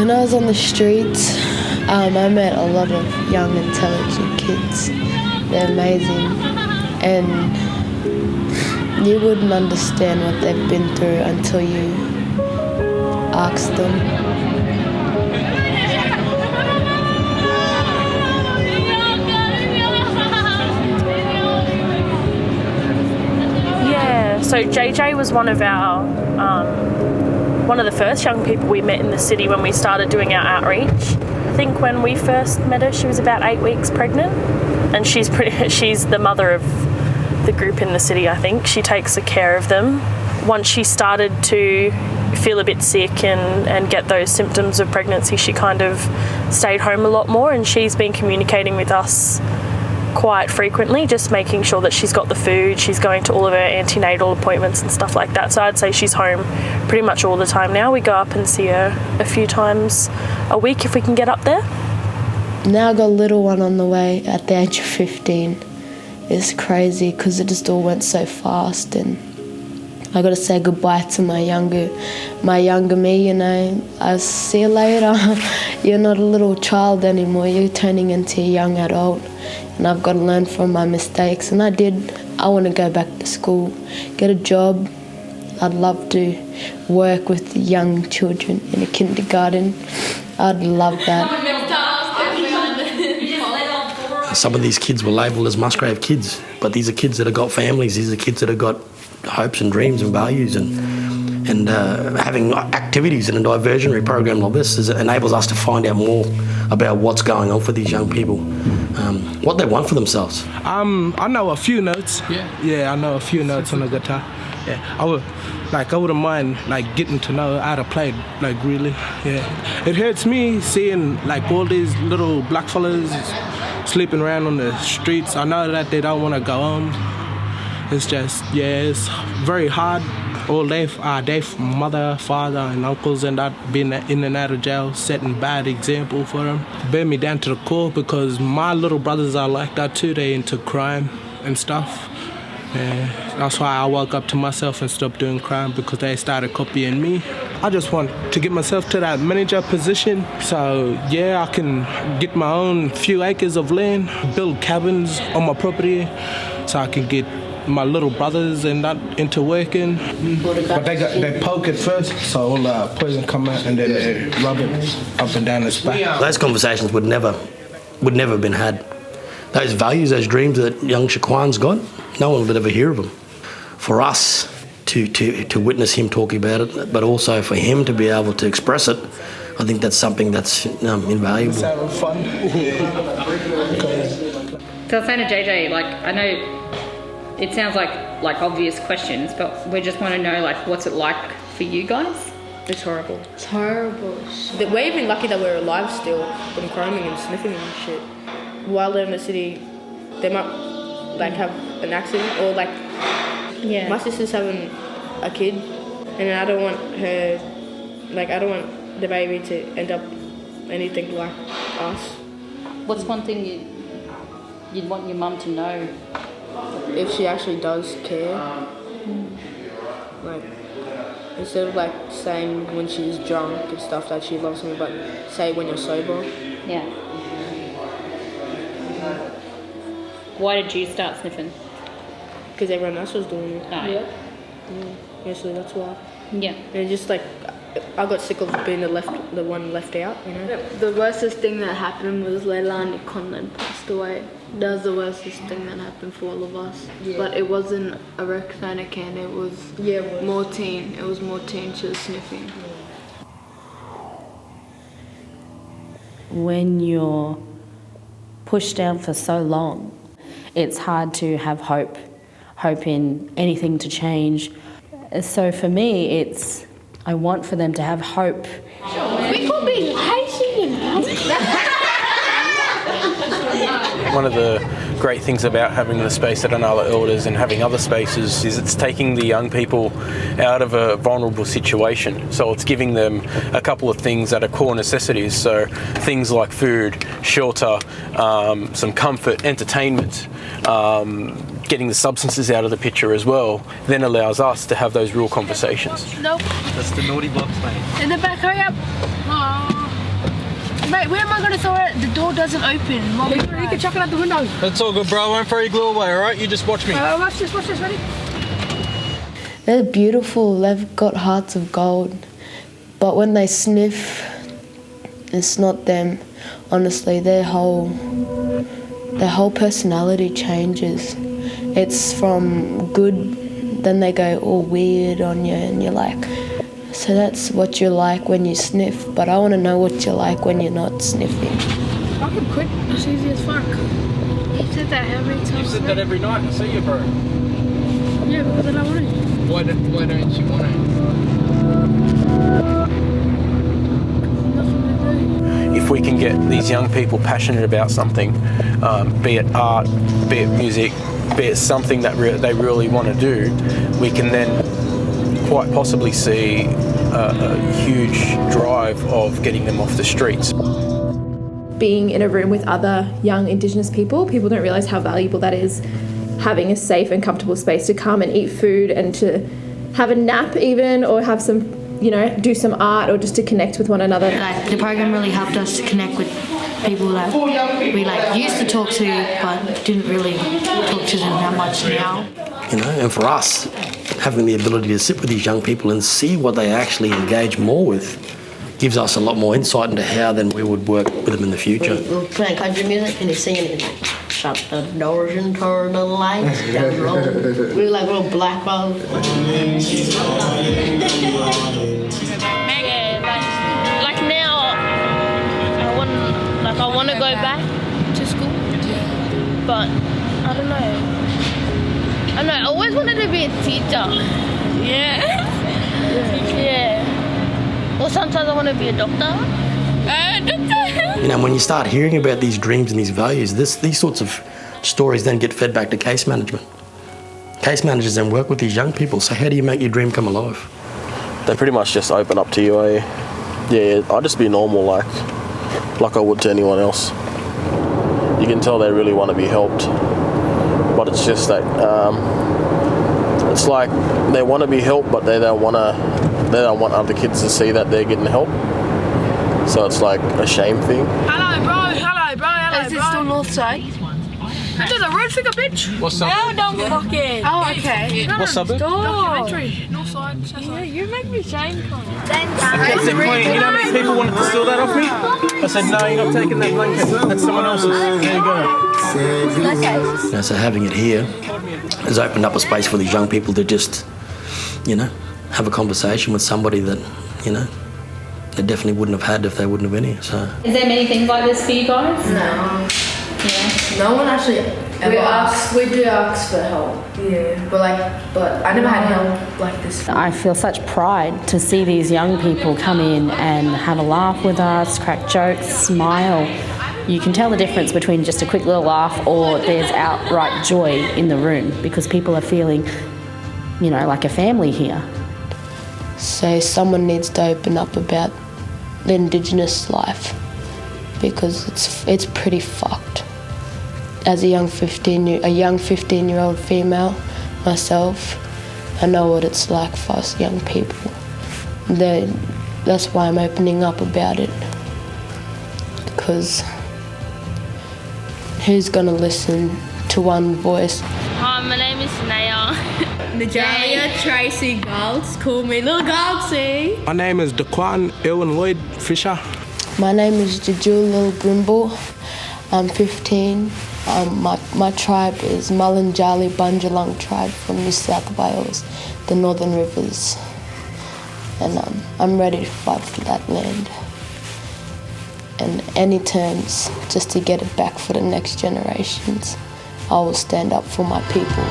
When I was on the streets, I met a lot of young, intelligent kids. They're amazing, and you wouldn't understand what they've been through until you ask them. Yeah, so JJ was one of the first young people we met in the city when we started doing our outreach. I think when we first met her, she was about 8 weeks pregnant, and she's the mother of the group in the city, I think. She takes care of them. Once she started to feel a bit sick and get those symptoms of pregnancy, she kind of stayed home a lot more, and she's been communicating with us quite frequently, just making sure that she's got the food, she's going to all of her antenatal appointments and stuff like that. So I'd say she's home pretty much all the time now. We go up and see her a few times a week if we can get up there. Now I got a little one on the way at the age of 15. It's crazy because it just all went so fast, and I got to say goodbye to my younger me, you know. I'll see you later. You're not a little child anymore. You're turning into a young adult, and I've got to learn from my mistakes. And I did. I want to go back to school, get a job. I'd love to work with young children in a kindergarten. I'd love that. Some of these kids were labelled as Musgrave kids, but these are kids that have got families. These are kids that have got hopes and dreams and values, and having activities in a diversionary program like this enables us to find out more about what's going on for these young people, what they want for themselves. I know a few notes. Yeah, I know a few notes on the guitar. Yeah, I wouldn't mind getting to know how to play it, really. Yeah, it hurts me seeing all these little black fellas sleeping around on the streets. I know that they don't want to go home. It's just, it's very hard. All day, mother, father, and uncles and that being in and out of jail, setting bad example for them. Bear me down to the core because my little brothers are like that too. They into crime and stuff. Yeah, that's why I woke up to myself and stopped doing crime, because they started copying me. I just want to get myself to that manager position, so I can get my own few acres of land, build cabins on my property, so I can get my little brothers and that into working. But they poke it first, so all the poison come out, and then they rub it up and down his back. Those conversations would never have been had. Those values, those dreams that young Shaquan's got, no one would ever hear of them. For us to witness him talking about it, but also for him to be able to express it, I think that's something that's invaluable. It's having fun. So I was saying to JJ, I know it sounds like obvious questions, but we just want to know what's it like for you guys? It's horrible. It's horrible. We're even lucky that we're alive still, from criming and sniffing and shit. While they're in the city, they might have an accident, or my sister's having a kid, and I don't want her, I don't want the baby to end up anything like us. What's one thing you'd want your mum to know? If she actually does care, instead of saying when she's drunk and stuff that she loves me, but say when you're sober. Yeah. Why did you start sniffing? Because everyone else was doing it. Oh, yeah. Yeah, so that's why. Yeah. And just I got sick of being the one left out, you know. The worstest thing that happened was Leilani Conlon passed away. That was the worstest thing that happened for all of us. Yeah. But it wasn't a Roxanacan, it was Mortine. It was Mortine she was sniffing. When you're pushed down for so long, it's hard to have hope in anything to change. So for me, I want for them to have hope. We could be Haitian. One of the great things about having the space at Anala Elders and having other spaces is it's taking the young people out of a vulnerable situation. So it's giving them a couple of things that are core necessities. So things like food, shelter, some comfort, entertainment, getting the substances out of the picture as well, then allows us to have those real conversations. Nope. That's the naughty box, mate. In the back, hurry up. Aww. Mate, where am I going to throw it? The door doesn't open. Mom, you can chuck it out the window. That's all good, bro. I won't throw your glue away, alright? You just watch me. Watch this, ready? They're beautiful, they've got hearts of gold. But when they sniff, it's not them. Honestly, their whole personality changes. It's from good, then they go all weird on you and you're like, so that's what you're like when you sniff, but I want to know what you're like when you're not sniffing. I can quit, it's easy as fuck. You said that how many times? You said that every night, I see you, bro. Yeah, because I don't want to. Why don't you want to? If we can get these young people passionate about something, be it art, be it music, be it something that they really want to do, we can then quite possibly see a huge drive of getting them off the streets. Being in a room with other young Indigenous people don't realise how valuable that is, having a safe and comfortable space to come and eat food and to have a nap even, or have some, do some art, or just to connect with one another. Like, the program really helped us to connect with people that we used to talk to but didn't really talk to them that much now. And for us, having the ability to sit with these young people and see what they actually engage more with gives us a lot more insight into how then we would work with them in the future. We're playing country music and he's singing it like, shut the doors and turn the lights down low. We were like little black balls. Like now, I want to go back to school, but I don't know. I always wanted to be a teacher. Yeah. Or sometimes I want to be a doctor. When you start hearing about these dreams and these values, these sorts of stories then get fed back to case management. Case managers then work with these young people. So how do you make your dream come alive? They pretty much just open up to you. I'll just be normal like I would to anyone else. You can tell they really want to be helped, but it's just that it's like they want to be helped, but they don't want other kids to see that they're getting help. So it's like a shame thing. Hello, bro. Is it still north side? There's a road figure, bitch. What suburb? No, don't fucking. Oh, okay. What suburb? Documentary. North side. Yeah, you make me shame. I said, Queen, you know how many people wanted to steal that off me? I said, no, you're not taking that blanket. That's someone else's. There you go. So having it here has opened up a space for these young people to just, have a conversation with somebody that, they definitely wouldn't have had if they wouldn't have been here. So. Is there many things like this for you guys? No. Yeah. No one actually ever we do ask for help. Yeah. But I never had help like this. I feel such pride to see these young people come in and have a laugh with us, crack jokes, smile. You can tell the difference between just a quick little laugh or there's outright joy in the room because people are feeling, like a family here. So someone needs to open up about the Indigenous life because it's pretty fucked. As a young 15-year-old female myself, I know what it's like for us young people. That's why I'm opening up about it, because who's gonna listen to one voice? Hi, my name is Naya. Najalia Tracy Galtz. Call me Little Galtzy. My name is Daquan Elwin Lloyd Fisher. My name is Jujul Lil Brimble. I'm 15. My tribe is Mulunjali Bunjalung tribe from New South Wales, the Northern Rivers. And I'm ready to fight for that land. And any terms just to get it back for the next generations. I will stand up for my people.